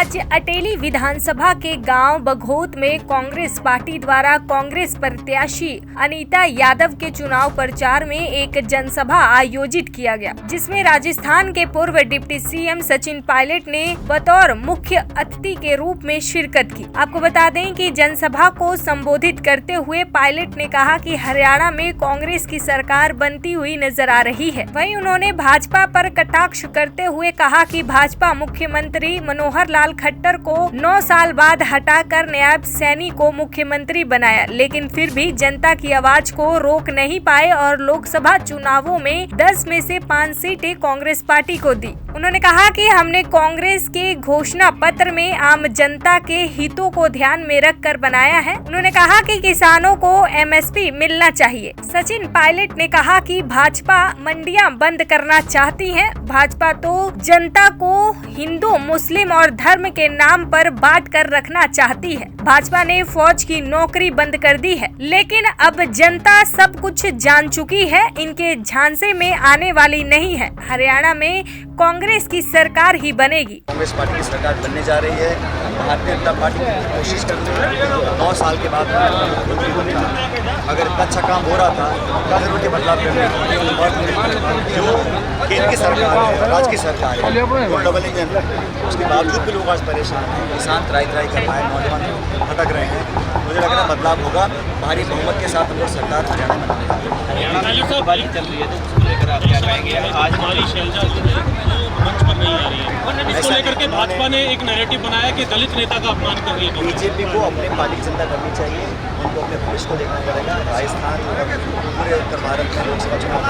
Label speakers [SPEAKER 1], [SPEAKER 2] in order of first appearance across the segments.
[SPEAKER 1] आज अटेली विधानसभा के गांव बघोत में कांग्रेस पार्टी द्वारा कांग्रेस प्रत्याशी अनीता यादव के चुनाव प्रचार में एक जनसभा आयोजित किया गया, जिसमें राजस्थान के पूर्व डिप्टी सीएम सचिन पायलट ने बतौर मुख्य अतिथि के रूप में शिरकत की। आपको बता दें कि जनसभा को संबोधित करते हुए पायलट ने कहा कि हरियाणा में कांग्रेस की सरकार बनती हुई नजर आ रही है। वहीं उन्होंने भाजपा पर कटाक्ष करते हुए कहा कि भाजपा मुख्यमंत्री मनोहर लाल खट्टर को 9 साल बाद हटाकर नायब सैनी को मुख्यमंत्री बनाया, लेकिन फिर भी जनता की आवाज को रोक नहीं पाए और लोकसभा चुनावों में 10 में से 5 सीटें कांग्रेस पार्टी को दी। उन्होंने कहा कि हमने कांग्रेस के घोषणा पत्र में आम जनता के हितों को ध्यान में रखकर बनाया है। उन्होंने कहा कि किसानों को एमएसपी मिलना चाहिए। सचिन पायलट ने कहा कि भाजपा मंडियां बंद करना चाहती है। भाजपा तो जनता को हिंदू, मुस्लिम और धर्म के नाम पर बांट कर रखना चाहती है। भाजपा ने फौज की नौकरी बंद कर दी है, लेकिन अब जनता सब कुछ जान चुकी है, इनके झांसे में आने वाली नहीं है। हरियाणा में कांग्रेस की सरकार ही बनेगी।
[SPEAKER 2] कांग्रेस पार्टी की सरकार बनने जा रही है। भारतीय जनता पार्टी की कोशिश कर रही है 9 साल के बाद अगर इतना अच्छा काम हो रहा था क्या जरूरत है बदलाव करने की। जो केंद्र की सरकार है, राज्य की सरकार है, वो डबल इंजन, उसके बावजूद भी लोग आज परेशान हैं। किसान त्राई कर रहे हैं, नौजवान भटक रहे हैं। मुझे लग रहा है बदलाव होगा। भारी बहुमत के साथ हम लोग सरकार हरियाणा में
[SPEAKER 3] बारिश चल रही है, तो उसको लेकर आप क्या कहेंगे? आज हमारी शैलजा मंच पर नहीं आ रही है, इसको लेकर के भाजपा ने एक नैरेटिव बनाया कि दलित नेता का अपमान कर रही है।
[SPEAKER 2] बीजेपी को अपने पार्टी की चिंता करनी चाहिए, उनको अपने भविष्य को देखना पड़ेगा। राजस्थान पूरे उत्तर भारत में लोकसभा चुनाव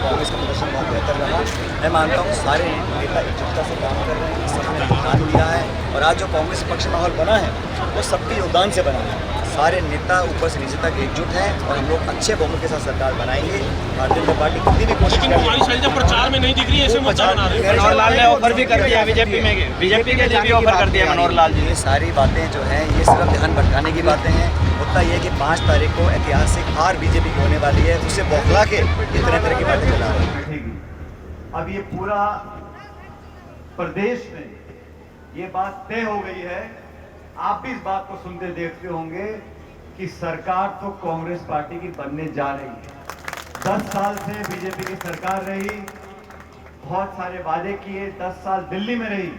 [SPEAKER 2] कांग्रेस का प्रदर्शन बहुत बेहतर रहा। मैं मानता हूँ सारे नेता एकजुटता से काम कर रहे हैं, सबने ध्यान दिया है और आज जो कांग्रेस पक्ष माहौल बना है वो सबके योगदान से बना है। सारे नेता ऊपर से नीचे तक एकजुट हैं और हम लोग अच्छे बहुमत के साथ सरकार बनाएंगे। भारतीय जनता पार्टी कितनी भी कोशिश करेगी,
[SPEAKER 3] हमारी शैलजा प्रचार में नहीं दिख रही है, ऐसे मुद्दा बना रहे हैं। मनोहर लाल ने ऑफर भी कर दिया बीजेपी में, बीजेपी के लिए भी ऑफर कर दिया मनोहर लाल जी।
[SPEAKER 2] ये सारी बातें जो हैं ये सिर्फ ध्यान भटकाने की बातें हैं। मुद्दा ये है कि 5 तारीख को ऐतिहासिक हार बीजेपी की होने वाली है, उसे बौखला के इस तरह की बातें चला रहे हैं।
[SPEAKER 4] अब ये पूरा प्रदेश में ये बात तय हो गई है। आप भी इस बात को सुनते देखते होंगे कि सरकार तो कांग्रेस पार्टी की बनने जा रही है। 10 साल से बीजेपी की सरकार रही, बहुत सारे वादे किए। 10 साल दिल्ली में रही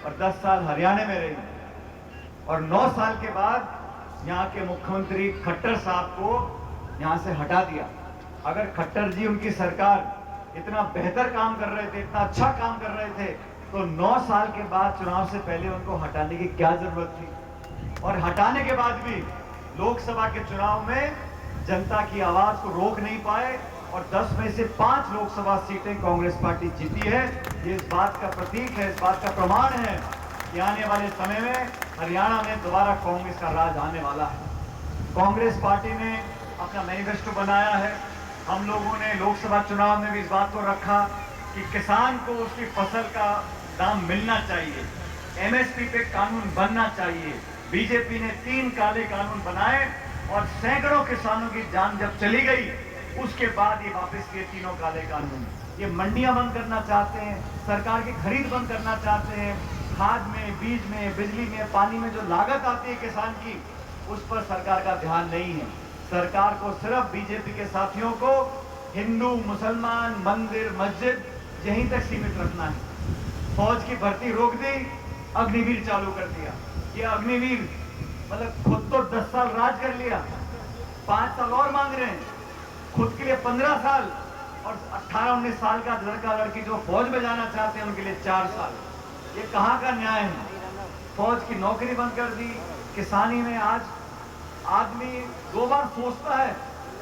[SPEAKER 4] और 10 साल हरियाणा में रही और 9 साल के बाद यहाँ के मुख्यमंत्री खट्टर साहब को यहाँ से हटा दिया। अगर खट्टर जी उनकी सरकार इतना बेहतर काम कर रहे थे, इतना अच्छा काम कर रहे थे, तो 9 साल के बाद चुनाव से पहले उनको हटाने की क्या जरूरत थी? और हटाने के बाद भी लोकसभा के चुनाव में जनता की आवाज को रोक नहीं पाए और 10 में से 5 लोकसभा सीटें कांग्रेस पार्टी जीती है। ये इस बात का प्रतीक है, इस बात का प्रमाण है कि आने वाले समय में हरियाणा में दोबारा कांग्रेस का राज आने वाला है। कांग्रेस पार्टी ने अपना मैनिफेस्टो बनाया है। हम लोगों ने लोकसभा चुनाव में भी इस बात को रखा कि किसान को उसकी फसल का दाम मिलना चाहिए, एमएसपी पे कानून बनना चाहिए। बीजेपी ने 3 काले कानून बनाए और सैकड़ों किसानों की जान जब चली गई, उसके बाद ये वापस किए 3 काले कानून। ये मंडियां बंद करना चाहते हैं, सरकार की खरीद बंद करना चाहते हैं। खाद में, बीज में, बिजली में, पानी में जो लागत आती है किसान की, उस पर सरकार का ध्यान नहीं है। सरकार को सिर्फ बीजेपी के साथियों को हिंदू, मुसलमान, मंदिर, मस्जिद यहीं तक सीमित रखना है। फौज की भर्ती रोक दी, अग्निवीर चालू कर दिया। ये अग्निवीर मतलब खुद तो 10 साल राज कर लिया, 5 साल और मांग रहे हैं, खुद के लिए 15 साल और 18-19 साल का लड़का लड़की जो फौज में जाना चाहते हैं उनके लिए 4 साल। ये कहाँ का न्याय है? फौज की नौकरी बंद कर दी। किसानी में आज आदमी 2 बार सोचता है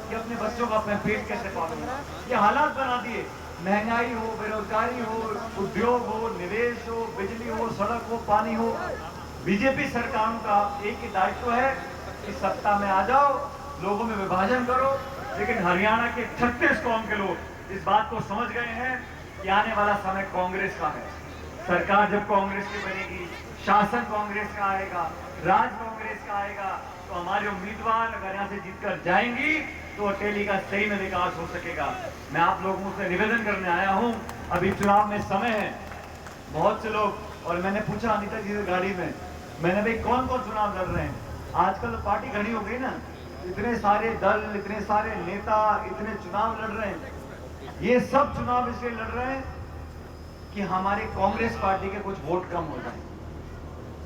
[SPEAKER 4] कि अपने बच्चों का अपने पेट कैसे पालूंगा। ये हालात बना दिए। महंगाई हो, बेरोजगारी हो, उद्योग हो, निवेश हो, बिजली हो, सड़क हो, पानी हो। बीजेपी सरकारों का एक ही दायित्व है कि सत्ता में आ जाओ, लोगों में विभाजन करो। लेकिन हरियाणा के 36 कौम के लोग इस बात को समझ गए हैं कि आने वाला समय कांग्रेस का है। सरकार जब कांग्रेस की बनेगी, शासन कांग्रेस का आएगा, राज कांग्रेस का आएगा, तो हमारे उम्मीदवार अगर यहाँ से जीतकर जाएंगी तो अटेली का सही में विकास हो सकेगा। मैं आप लोगों से निवेदन करने आया हूँ, अभी चुनाव में समय है, बहुत से लोग और मैंने पूछा अनीता जी से गाड़ी में, मैंने भाई कौन कौन चुनाव लड़ रहे हैं? आजकल तो पार्टी घनी हो गई ना, इतने सारे दल, इतने सारे नेता, इतने चुनाव लड़ रहे हैं। ये सब चुनाव इसलिए लड़ रहे हैं कि हमारी कांग्रेस पार्टी के कुछ वोट कम हो जाए।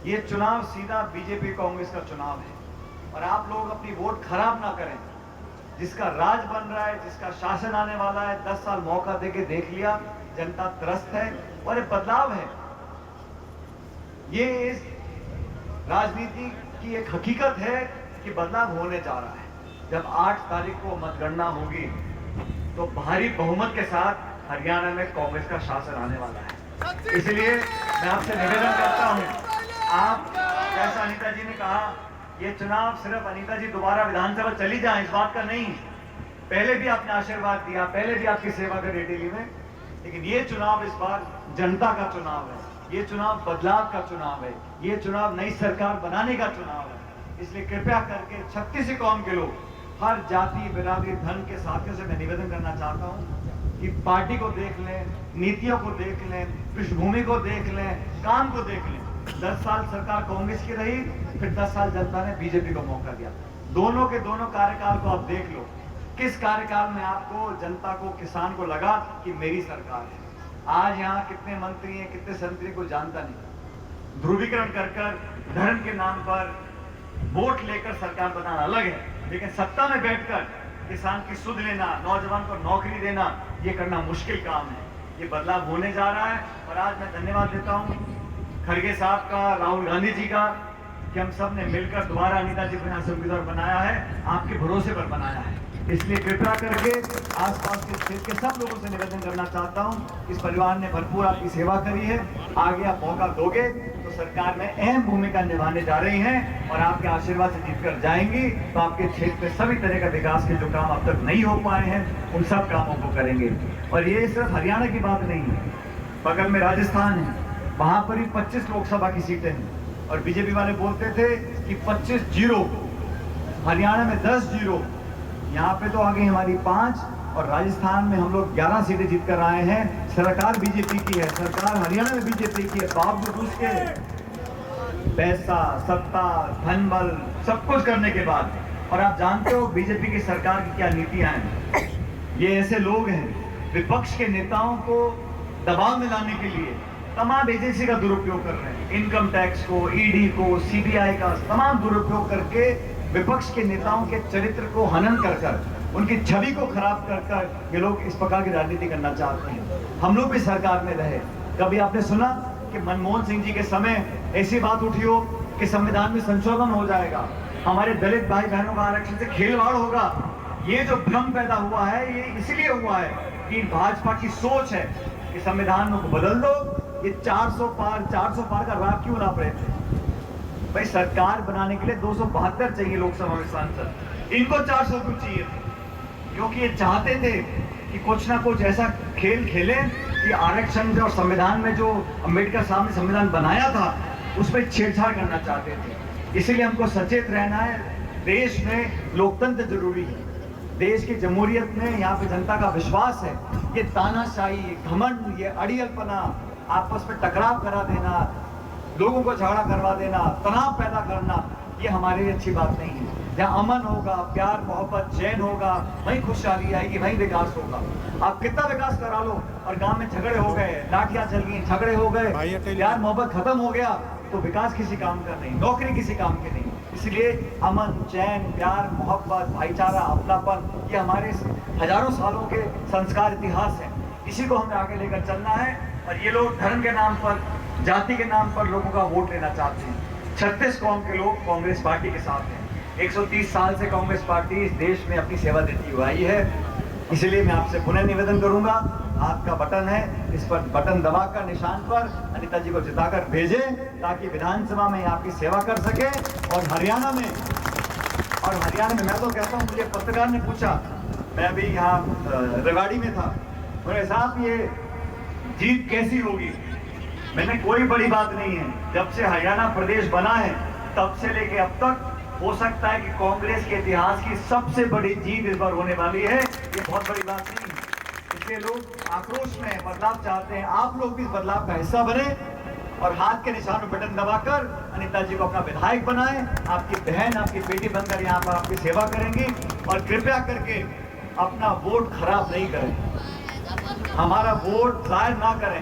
[SPEAKER 4] ये चुनाव सीधा बीजेपी कांग्रेस का चुनाव है और आप लोग अपनी वोट खराब ना करें। जिसका राज बन रहा है, जिसका शासन आने वाला है, 10 साल मौका देके देख लिया, जनता त्रस्त है और एक बदलाव है। ये इस राजनीति की एक हकीकत है कि बदलाव होने जा रहा है। जब 8 तारीख को मतगणना होगी तो भारी बहुमत के साथ हरियाणा में कांग्रेस का शासन आने वाला है। इसलिए मैं आपसे निवेदन करता हूं, आप जैसा अनीता जी ने कहा, ये चुनाव सिर्फ अनीता जी दोबारा विधानसभा चली जाए इस बात का नहीं। पहले भी आपने आशीर्वाद दिया, पहले भी आपकी सेवा करी दिल्ली में, लेकिन ये चुनाव इस बार जनता का चुनाव है। ये चुनाव बदलाव का चुनाव है। ये चुनाव नई सरकार बनाने का चुनाव है। इसलिए कृपया करके 36 कौम के लोग, हर जाति, बिरादरी, धर्म के साथियों से मैं निवेदन करना चाहता हूं कि पार्टी को देख लें, नीतियों को देख लें, पृष्ठभूमि को देख लें, काम को देख लें। 10 साल सरकार कांग्रेस की रही, फिर 10 साल जनता ने बीजेपी को मौका दिया। दोनों के दोनों कार्यकाल को आप देख लो, किस कार्यकाल में आपको, जनता को, किसान को लगा कि मेरी सरकार है। आज यहाँ कितने मंत्री हैं, कितने संतरी को जानता नहीं। ध्रुवीकरण कर धर्म के नाम पर वोट लेकर सरकार बनाना अलग है, लेकिन सत्ता में बैठकर किसान की सुध लेना, नौजवान को नौकरी देना, ये करना मुश्किल काम है। ये बदलाव होने जा रहा है और आज मैं धन्यवाद देता हूँ खड़गे साहब का, राहुल गांधी जी का, कि हम सब ने मिलकर दोबारा अनीता जी को यहाँ से उम्मीदवार बनाया है, आपके भरोसे पर बनाया है। इसलिए कृपया करके आसपास के क्षेत्र के सब लोगों से निवेदन करना चाहता हूँ, इस परिवार ने भरपूर आपकी सेवा करी है, आगे आप मौका दोगे तो सरकार में अहम भूमिका निभाने जा रही हैं और आपके आशीर्वाद से जीतकर जाएंगी तो आपके क्षेत्र में सभी तरह का विकास के जो काम अब तक नहीं हो पाए हैं उन सब कामों को करेंगे। और ये सिर्फ हरियाणा की बात नहीं है, बगल में राजस्थान है, वहां पर ही 25 लोकसभा की सीटें हैं और बीजेपी वाले बोलते थे कि 25-0, हरियाणा में 10-0, यहाँ पे तो आगे हमारी 5 और राजस्थान में हम लोग 11 सीटें जीत कर आए हैं। सरकार बीजेपी की है, सरकार हरियाणा में बीजेपी की है, बावजूद उसके पैसा, सत्ता, धन बल सब कुछ करने के बाद। और आप जानते हो बीजेपी की सरकार की क्या नीतियां हैं। ये ऐसे लोग हैं, विपक्ष के नेताओं को दबाव में लाने के लिए तमाम एजेंसी का दुरुपयोग कर रहे हैं। इनकम टैक्स को, ईडी को, सीबीआई का तमाम दुरुपयोग करके विपक्ष के नेताओं के चरित्र को हनन कर उनकी छवि को खराब कर ये लोग इस प्रकार की राजनीति करना चाहते हैं। हम लोग भी सरकार में रहे, कभी आपने सुना कि मनमोहन सिंह जी के समय ऐसी बात उठी हो कि संविधान में संशोधन हो जाएगा, हमारे दलित भाई बहनों का आरक्षण से खिलवाड़ होगा? ये जो भ्रम पैदा हुआ है ये इसलिए हुआ है कि भाजपा की सोच है कि संविधान को बदल दो, ये 400 पार का राग क्यों ना पड़े। भाई सरकार बनाने के लिए 272 चाहिए लोकसभा में सांसद, इनको 400 क्यों चाहिए? क्योंकि ये चाहते थे कि कुछ ना कुछ ऐसा खेल खेले कि आरक्षण और संविधान में जो अम्बेडकर साहब ने संविधान बनाया था उस पर छेड़छाड़ करना चाहते थे। इसलिए हमको सचेत रहना है। देश में लोकतंत्र जरूरी है, देश की जमहूरियत में यहाँ पे जनता का विश्वास है। ये तानाशाही, घमंड, ये अड़ियलपना, आपस में टकराव करा देना, लोगों को झगड़ा करवा देना, तनाव पैदा करना, ये हमारे लिए अच्छी बात नहीं है। जहाँ अमन होगा, प्यार मोहब्बत चैन होगा, वहीं खुशहाली आएगी, वहीं विकास होगा। आप कितना विकास करा लो और गांव में झगड़े हो गए, लाठियां चल गई, झगड़े हो गए, प्यार मोहब्बत खत्म हो गया तो विकास किसी काम का नहीं, नौकरी किसी काम की नहीं। इसलिए अमन, चैन, प्यार, मोहब्बत, भाईचारा, अपनापन, ये हमारे हजारों सालों के संस्कार, इतिहास है। इसी को हमें आगे लेकर चलना है। और ये लोग धर्म के नाम पर, जाति के नाम पर लोगों का वोट लेना चाहते हैं। 36 कौम के लोग कांग्रेस पार्टी के साथ हैं। 130 साल से कांग्रेस पार्टी इस देश में अपनी सेवा देती हुई आई है। इसलिए मैं आपसे पुनः निवेदन करूंगा, हाथ का बटन है, इस पर बटन दबाकर निशान पर अनीता जी को जिताकर भेजें ताकि विधानसभा में आपकी सेवा कर सके। और हरियाणा में मैं तो कहता हूँ, मुझे पत्रकार ने पूछा, मैं अभी यहाँ रेवाड़ी में था, बोले साहब ये जीत कैसी होगी? मैंने कोई बड़ी बात नहीं है, जब से हरियाणा प्रदेश बना है तब से लेके अब तक हो सकता है कि कांग्रेस के इतिहास की सबसे बड़ी जीत इस बार होने वाली है। ये बहुत बड़ी बात नहीं है। इसलिए लोग आक्रोश में बदलाव चाहते हैं, आप लोग भी इस बदलाव का हिस्सा बने और हाथ के निशान में बटन दबाकर अनीता जी को अपना विधायक बनाएं। आपकी बहन, आपकी बेटी बनकर यहाँ पर आपकी सेवा करेंगी। और कृपया करके अपना वोट खराब नहीं करें, हमारा वोट जाहिर ना करें।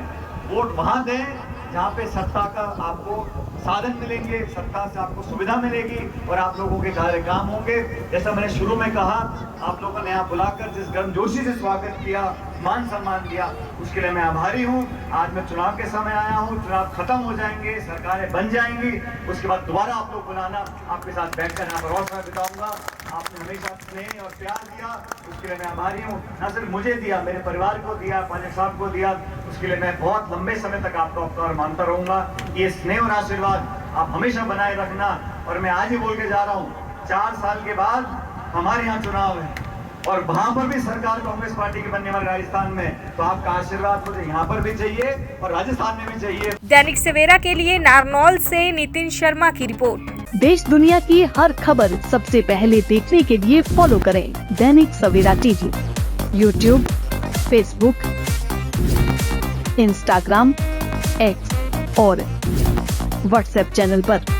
[SPEAKER 4] वोट वहां दें जहाँ पे सत्ता का आपको साधन मिलेंगे, सत्ता से आपको सुविधा मिलेगी और आप लोगों के कार्य काम होंगे। जैसा मैंने शुरू में कहा, आप लोगों ने यहाँ बुलाकर जिस गर्मजोशी से स्वागत किया, मान सम्मान दिया, उसके लिए मैं आभारी हूँ। आज मैं चुनाव के समय आया हूँ, चुनाव खत्म हो जाएंगे, सरकारें बन जाएंगी, उसके बाद दोबारा आप लोग बुलाना, आपके साथ बैठकर यहाँ पर और समय बिताऊंगा। आपने हमेशा स्नेह और प्यार दिया, उसके लिए मैं आभारी हूँ। न सिर्फ मुझे दिया, मेरे परिवार को दिया, पायलट साहब को दिया, उसके लिए मैं बहुत लंबे समय तक आपका उपकार मानता रहूंगा। ये स्नेह और आशीर्वाद आप हमेशा बनाए रखना। और मैं आज ही बोल के जा रहा हूँ, 4 साल के बाद हमारे यहाँ चुनाव है और वहां पर भी सरकार कांग्रेस पार्टी की बनने वाली राजस्थान में, तो आपका आशीर्वाद मुझे यहाँ पर भी चाहिए और राजस्थान में भी चाहिए।
[SPEAKER 1] दैनिक सवेरा के लिए नारनौल से नितिन शर्मा की रिपोर्ट।
[SPEAKER 5] देश दुनिया की हर खबर सबसे पहले देखने के लिए फॉलो करें Dainik Savera TV, YouTube, Facebook, Instagram, X और व्हाट्सएप चैनल पर।